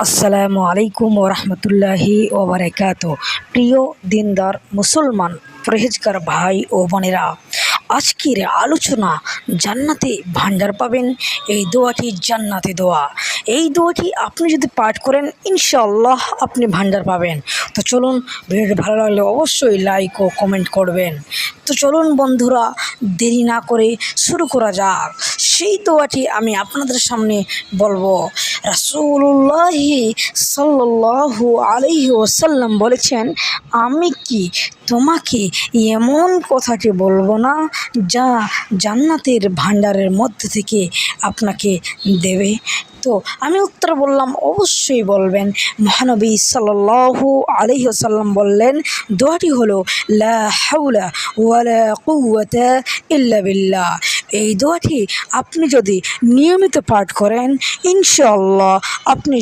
আসসালামু আলাইকুম ওরহমতুল্লাহি ওবরাকাত। প্রিয় দিনদার মুসলমান পরহেজগার ভাই ও বোনেরা, আজকের আলোচনা জান্নাতে ভান্ডার পাবেন, এই দোয়াটি জান্নাতি দোয়া। এই দোয়াটি আপনি যদি পাঠ করেন ইনশাআল্লাহ আপনি ভান্ডার পাবেন। তো চলুন, ভিডিওটি ভালো লাগলে অবশ্যই লাইক ও কমেন্ট করবেন। তো চলুন বন্ধুরা, দেরি না করে শুরু করা যাক। সেই দোয়াটি আমি আপনাদের সামনে বলবো। রাসূলুল্লাহি সাল্লাল্লাহু আলাইহি ওয়াসাল্লাম বলেছেন, আমি কি তোমাকে এমন কথাটি বলবো না যা জান্নাতের ভান্ডারের মধ্যে থেকে আপনাকে দেবে? তো আমি উত্তর বললাম, অবশ্যই বলবেন। মহানবী সাল্লাল্লাহু আলাইহি ওয়াসাল্লাম বললেন, দোয়াটি হলো লা হাওলা ওয়ালা কুওয়াতা ইল্লা বিল্লাহ। এই দোয়াটি আপনি যদি নিয়মিত পাঠ করেন ইনশাআল্লাহ আপনি